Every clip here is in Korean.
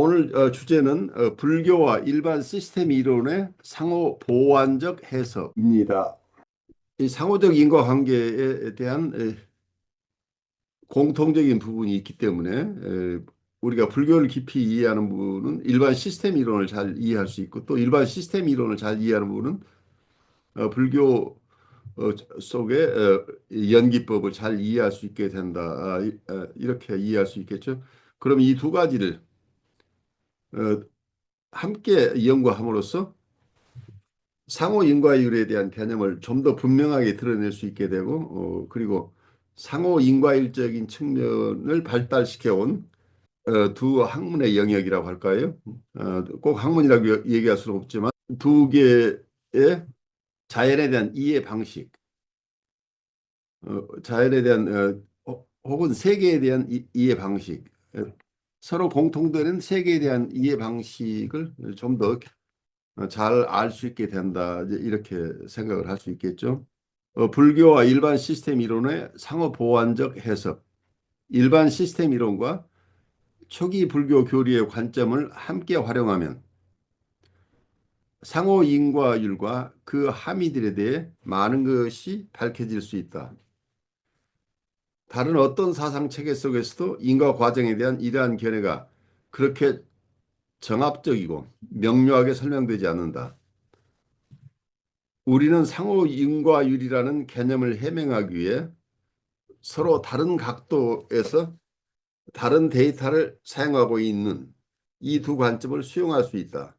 오늘 주제는 불교와 일반 시스템 이론의 상호 보완적 해석입니다. 이 상호적 인과관계에 대한 공통적인 부분이 있기 때문에 우리가 불교를 깊이 이해하는 분은 일반 시스템 이론을 잘 이해할 수 있고, 또 일반 시스템 이론을 잘 이해하는 분은 불교 속의 연기법을 잘 이해할 수 있게 된다. 이렇게 이해할 수 있겠죠. 그럼 이 두 가지를 어, 함께 연구함으로써 상호 인과율에 대한 개념을 좀 더 분명하게 드러낼 수 있게 되고, 그리고 상호 인과율적인 측면을 발달시켜 온 두 학문의 영역이라고 할까요? 꼭 학문이라고 얘기할 수는 없지만 두 개의 자연에 대한 이해 방식, 자연에 대한 혹은 세계에 대한 이해 방식, 서로 공통되는 세계에 대한 이해 방식을 좀 더 잘 알 수 있게 된다. 이제 이렇게 생각을 할 수 있겠죠. 불교와 일반 시스템 이론의 상호 보완적 해석, 일반 시스템 이론과 초기 불교 교리의 관점을 함께 활용하면 상호 인과율과 그 함의들에 대해 많은 것이 밝혀질 수 있다. 다른 어떤 사상 체계 속에서도 인과 과정에 대한 이러한 견해가 그렇게 정합적이고 명료하게 설명되지 않는다. 우리는 상호 인과율이라는 개념을 해명하기 위해 서로 다른 각도에서 다른 데이터를 사용하고 있는 이 두 관점을 수용할 수 있다.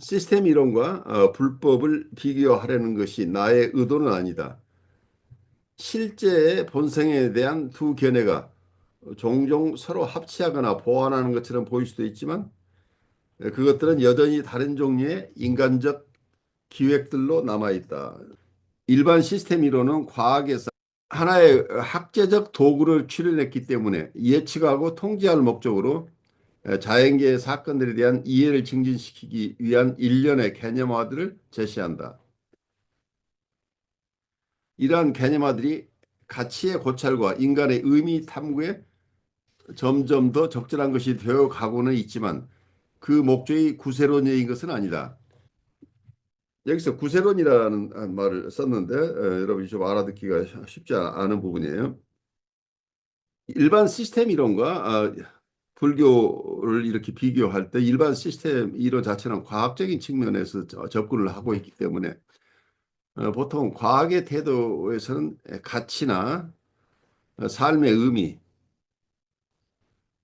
시스템 이론과 불법을 비교하려는 것이 나의 의도는 아니다. 실제의 본성에 대한 두 견해가 종종 서로 합치하거나 보완하는 것처럼 보일 수도 있지만, 그것들은 여전히 다른 종류의 인간적 기획들로 남아있다. 일반 시스템 이론은 과학에서 하나의 학제적 도구를 출연했기 때문에 예측하고 통제할 목적으로 자연계의 사건들에 대한 이해를 증진시키기 위한 일련의 개념화들을 제시한다. 이러한 개념화들이 가치의 고찰과 인간의 의미 탐구에 점점 더 적절한 것이 되어 가고는 있지만, 그 목적이 구세론적인 것은 아니다. 여기서 구세론이라는 말을 썼는데 여러분이 좀 알아듣기가 쉽지 않은 부분이에요. 일반 시스템 이론과 불교를 이렇게 비교할 때 일반 시스템 이론 자체는 과학적인 측면에서 접근을 하고 있기 때문에 보통 과학의 태도에서는 가치나 삶의 의미,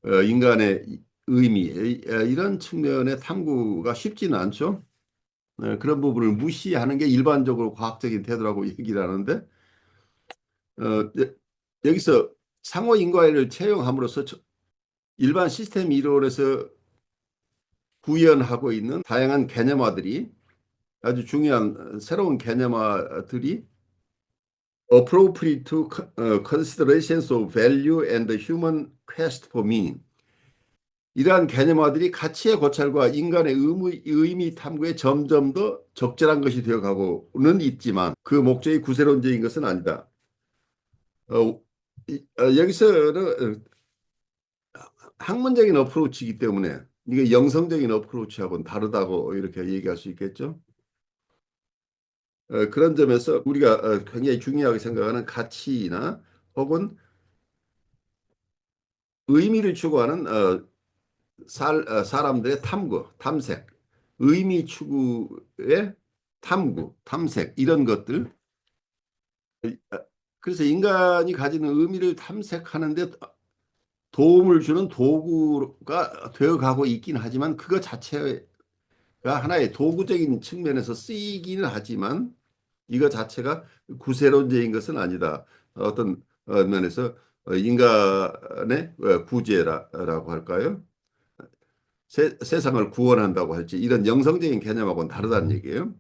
인간의 의미, 이런 측면의 탐구가 쉽지는 않죠. 그런 부분을 무시하는 게 일반적으로 과학적인 태도라고 얘기를 하는데, 어, 여기서 상호 인과를 채용함으로써 일반 시스템 이론에서 구현하고 있는 다양한 개념화들이, 아주 중요한 새로운 개념화들이 appropriate to considerations of value and the human quest for meaning, 이러한 개념화들이 가치의 고찰과 인간의 의미 탐구에 점점 더 적절한 것이 되어가고는 있지만 그 목적이 구세론적인 것은 아니다. 여기서는 학문적인 어프로치이기 때문에 이게 영성적인 어프로치하고는 다르다고 이렇게 얘기할 수 있겠죠. 그런 점에서 우리가 굉장히 중요하게 생각하는 가치나 혹은 의미를 추구하는 사람들의 탐구, 탐색, 의미 추구의 탐구, 탐색, 이런 것들. 그래서 인간이 가지는 의미를 탐색하는데 도움을 주는 도구가 되어 가고 있긴 하지만, 그것 자체가 하나의 도구적인 측면에서 쓰이기는 하지만 이거 자체가 구세론적인 것은 아니다. 어떤 면에서 인간의 구제라고 할까요? 세상을 구원한다고 할지 이런 영성적인 개념하고는 다르다는 얘기예요.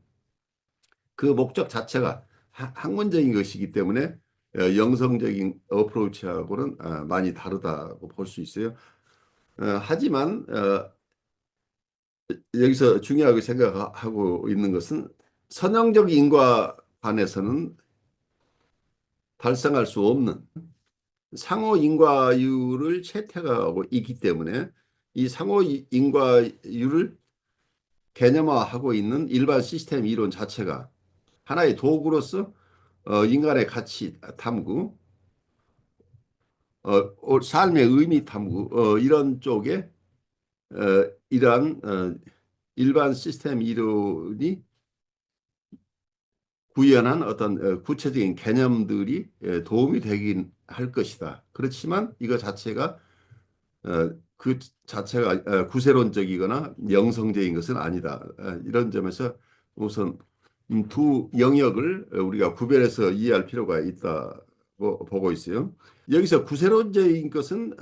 그 목적 자체가 학문적인 것이기 때문에 영성적인 어프로치하고는 많이 다르다고 볼 수 있어요. 하지만 여기서 중요하게 생각하고 있는 것은 선형적 인과관에서는 발생할 수 없는 상호 인과율을 채택하고 있기 때문에 이 상호 인과율을 개념화하고 있는 일반 시스템 이론 자체가 하나의 도구로서 인간의 가치 탐구, 삶의 의미 탐구 이런 쪽에 이러한 일반 시스템 이론이 구현한 어떤 구체적인 개념들이 도움이 되긴 할 것이다. 그렇지만 이거 자체가 그 자체가 구세론적이거나 영성적인 것은 아니다. 이런 점에서 우선 두 영역을 우리가 구별해서 이해할 필요가 있다고 보고 있어요. 여기서 구세론적인 것은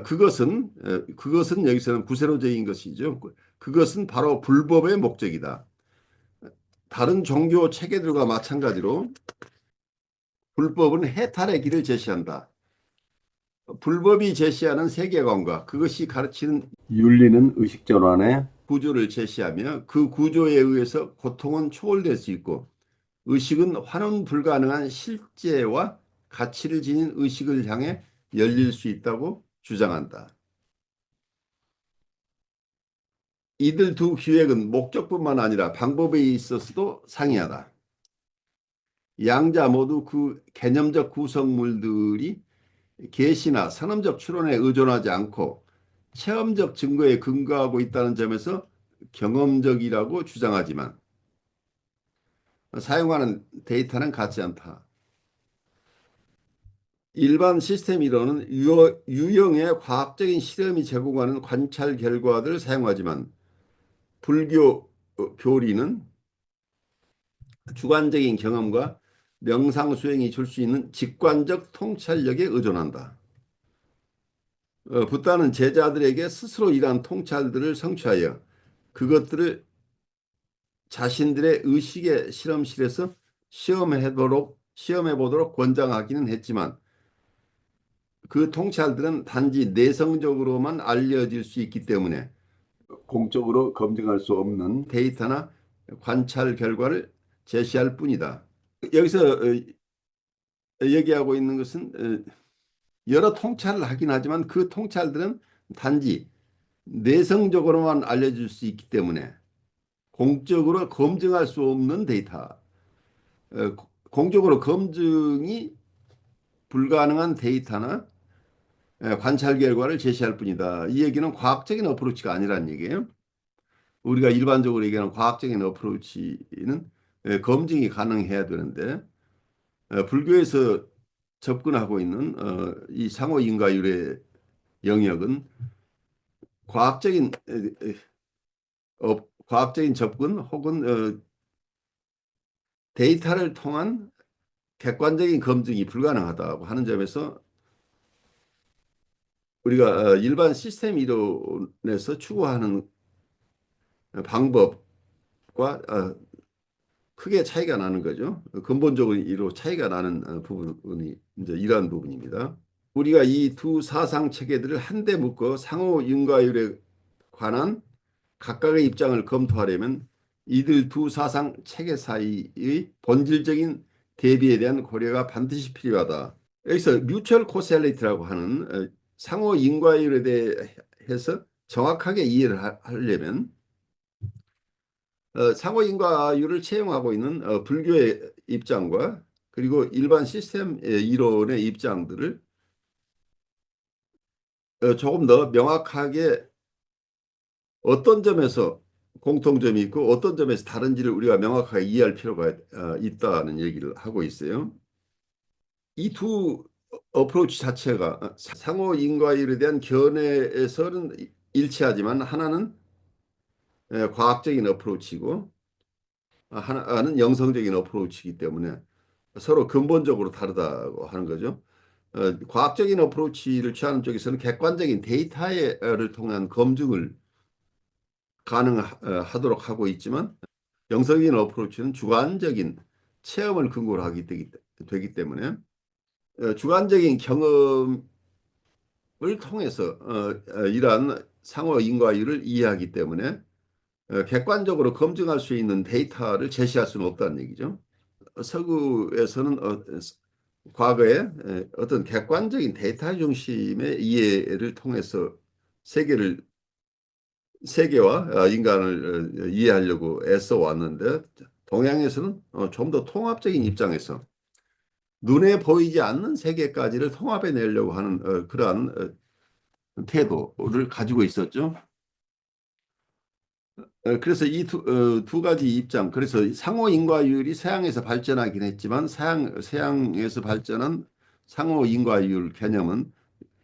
그것은 여기서는 구세론적인 것이죠. 그것은 바로 불법의 목적이다. 다른 종교 체계들과 마찬가지로 불법은 해탈의 길을 제시한다. 불법이 제시하는 세계관과 그것이 가르치는 윤리는 의식전환의 구조를 제시하며 그 구조에 의해서 고통은 초월될 수 있고 의식은 환원 불가능한 실제와 가치를 지닌 의식을 향해 열릴 수 있다고 주장한다. 이들 두 기획은 목적뿐만 아니라 방법에 있어서도 상이하다. 양자 모두 그 개념적 구성물들이 계시나 선언적 추론에 의존하지 않고 체험적 증거에 근거하고 있다는 점에서 경험적이라고 주장하지만 사용하는 데이터는 같지 않다. 일반 시스템 이론은 유형의 과학적인 실험이 제공하는 관찰 결과들을 사용하지만 불교 교리는 주관적인 경험과 명상 수행이 줄 수 있는 직관적 통찰력에 의존한다. 붓다는 제자들에게 스스로 이러한 통찰들을 성취하여 그것들을 자신들의 의식의 실험실에서 시험해 보도록 권장하기는 했지만 그 통찰들은 단지 내성적으로만 알려질 수 있기 때문에 공적으로 검증할 수 없는 데이터나 관찰 결과를 제시할 뿐이다. 여기서 얘기하고 있는 것은 여러 통찰을 하긴 하지만 그 통찰들은 단지 내성적으로만 알려질 수 있기 때문에 공적으로 검증할 수 없는 데이터, 공적으로 검증이 불가능한 데이터나 관찰 결과를 제시할 뿐이다. 이 얘기는 과학적인 어프로치가 아니라는 얘기예요. 우리가 일반적으로 얘기하는 과학적인 어프로치는 검증이 가능해야 되는데 불교에서 접근하고 있는 이 상호 인과율의 영역은 과학적인 과학적인 접근 혹은 데이터를 통한 객관적인 검증이 불가능하다고 하는 점에서 우리가 일반 시스템 이론에서 추구하는 방법과 크게 차이가 나는 거죠. 근본적으로 차이가 나는 부분이 이제 이러한 부분입니다. 우리가 이 두 사상 체계들을 한데 묶어 상호 인과율에 관한 각각의 입장을 검토하려면 이들 두 사상 체계 사이의 본질적인 대비에 대한 고려가 반드시 필요하다. 여기서 뮤추얼 코셀레이트라고 하는 상호 인과율에 대해서 정확하게 이해를 하려면 상호 인과율을 채용하고 있는 불교의 입장과 그리고 일반 시스템 이론의 입장들을 조금 더 명확하게 어떤 점에서 공통점이 있고 어떤 점에서 다른지를 우리가 명확하게 이해할 필요가 있다는 얘기를 하고 있어요. 이 두 어프로치 자체가 상호 인과율에 대한 견해에서는 일치하지만 하나는 과학적인 어프로치고 하나는 영성적인 어프로치이기 때문에 서로 근본적으로 다르다고 하는 거죠. 과학적인 어프로치를 취하는 쪽에서는 객관적인 데이터를 통한 검증을 가능하도록 하고 있지만 영성적인 어프로치는 주관적인 체험을 근거로 되기 때문에 주관적인 경험을 통해서 이러한 상호 인과율을 이해하기 때문에 객관적으로 검증할 수 있는 데이터를 제시할 수는 없다는 얘기죠. 서구에서는 과거에 어떤 객관적인 데이터 중심의 이해를 통해서 세계를 세계와 인간을 이해하려고 애써 왔는데 동양에서는 좀 더 통합적인 입장에서 눈에 보이지 않는 세계까지를 통합해 내려고 하는 그러한 태도를 가지고 있었죠. 그래서 이 두 가지 입장, 그래서 상호 인과율이 서양에서 발전하긴 했지만 서양에서 발전한 상호 인과율 개념은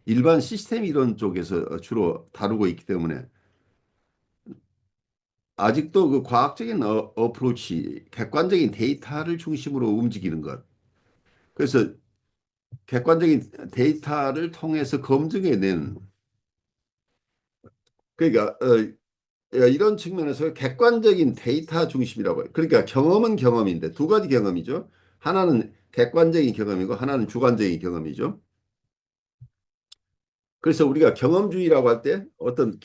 일반 시스템 이론 쪽에서 주로 다루고 있기 때문에 아직도 그 과학적인 어프로치, 객관적인 데이터를 중심으로 움직이는 것. 그래서 객관적인 데이터를 통해서 검증해낸 그러니까 이런 측면에서 객관적인 데이터 중심이라고 해요. 그러니까 경험은 경험인데 두 가지 경험이죠. 하나는 객관적인 경험이고 하나는 주관적인 경험이죠. 그래서 우리가 경험주의라고 할 때 어떤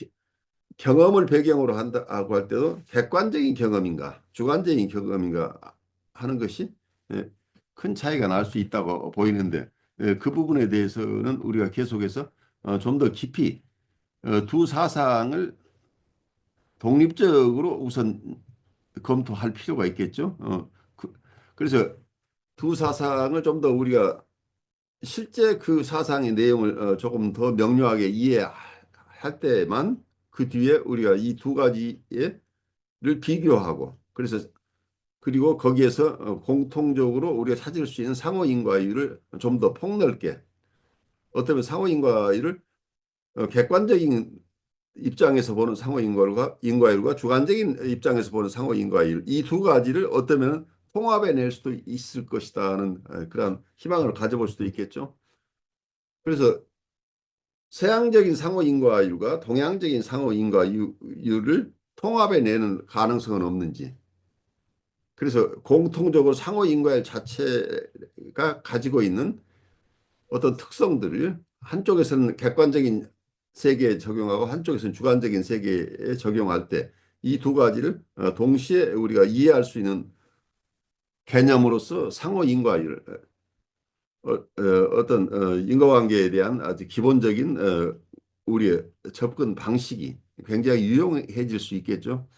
경험을 배경으로 한다고 할 때도 객관적인 경험인가 주관적인 경험인가 하는 것이 예, 큰 차이가 날 수 있다고 보이는데 그 부분에 대해서는 우리가 계속해서 좀 더 깊이 두 사상을 독립적으로 우선 검토할 필요가 있겠죠. 그래서 두 사상을 좀 더 우리가 실제 그 사상의 내용을 조금 더 명료하게 이해할 때만 그 뒤에 우리가 이 두 가지를 비교하고 그래서 그리고 거기에서 공통적으로 우리가 찾을 수 있는 상호인과율을 좀 더 폭넓게 어쩌면 상호인과율을 객관적인 입장에서 보는 상호인과율과 주관적인 입장에서 보는 상호인과율 이 두 가지를 어쩌면 통합해 낼 수도 있을 것이다는 그런 희망을 가져볼 수도 있겠죠. 그래서 서양적인 상호인과율과 동양적인 상호인과율을 통합해 내는 가능성은 없는지. 그래서 공통적으로 상호인과율 자체가 가지고 있는 어떤 특성들을 한쪽에서는 객관적인 세계에 적용하고 한쪽에서는 주관적인 세계에 적용할 때 이 두 가지를 동시에 우리가 이해할 수 있는 개념으로서 상호인과율, 어떤 인과관계에 대한 아주 기본적인 우리의 접근 방식이 굉장히 유용해질 수 있겠죠.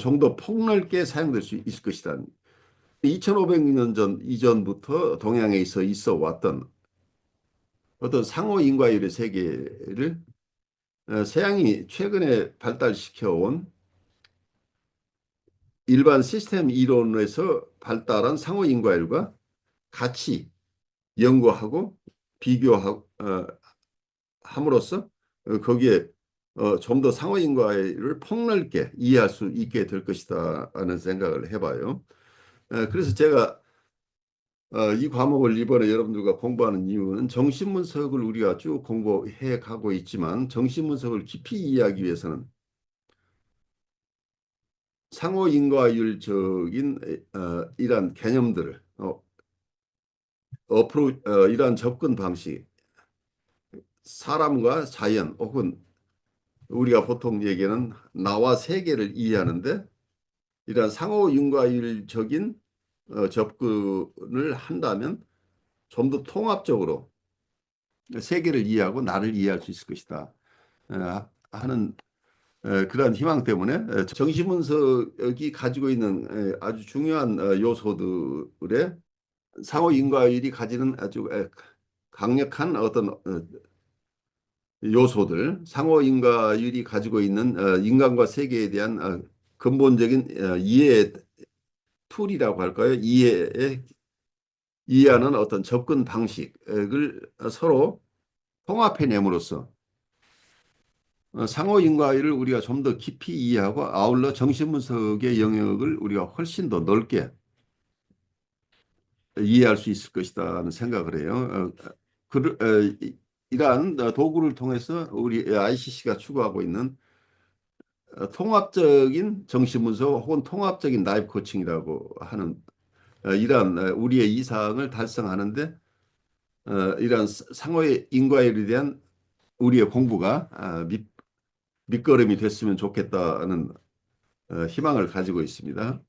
좀 더 폭넓게 사용될 수 있을 것이다. 2500년 전 이전부터 동양에 있어 왔던 어떤 상호인과율의 세계를 서양이 최근에 발달시켜 온 일반 시스템 이론에서 발달한 상호인과율과 같이 연구하고 비교하고 함으로써 거기에 좀 더 상호인과를 폭넓게 이해할 수 있게 될 것이다 하는 생각을 해봐요. 그래서 제가 이 과목을 이번에 여러분들과 공부하는 이유는 정신분석을 우리가 쭉 공부해 가고 있지만 정신분석을 깊이 이해하기 위해서는 상호인과율적인 이러한 개념들을 이러한 접근 방식 사람과 자연 혹은 우리가 보통 얘기하는 나와 세계를 이해하는데 이러한 상호인과율적인 접근을 한다면 좀 더 통합적으로 세계를 이해하고 나를 이해할 수 있을 것이다 하는 그러한 희망 때문에 정신분석이 가지고 있는 아주 중요한 요소들의 상호인과율이 가지는 아주 강력한 어떤 요소들, 상호인과율이 가지고 있는 인간과 세계에 대한 근본적인 이해 툴이라고 할까요? 이해하는 어떤 접근 방식을 서로 통합해냄으로써 상호인과를 우리가 좀 더 깊이 이해하고 아울러 정신분석의 영역을 우리가 훨씬 더 넓게 이해할 수 있을 것이다는 생각을 해요. 이러한 도구를 통해서 우리 ICC가 추구하고 있는 통합적인 정신분석 혹은 통합적인 라이프 코칭이라고 하는 이러한 우리의 이상을 달성하는데 이러한 상호의 인과에 대한 우리의 공부가 밑거름이 됐으면 좋겠다는 희망을 가지고 있습니다.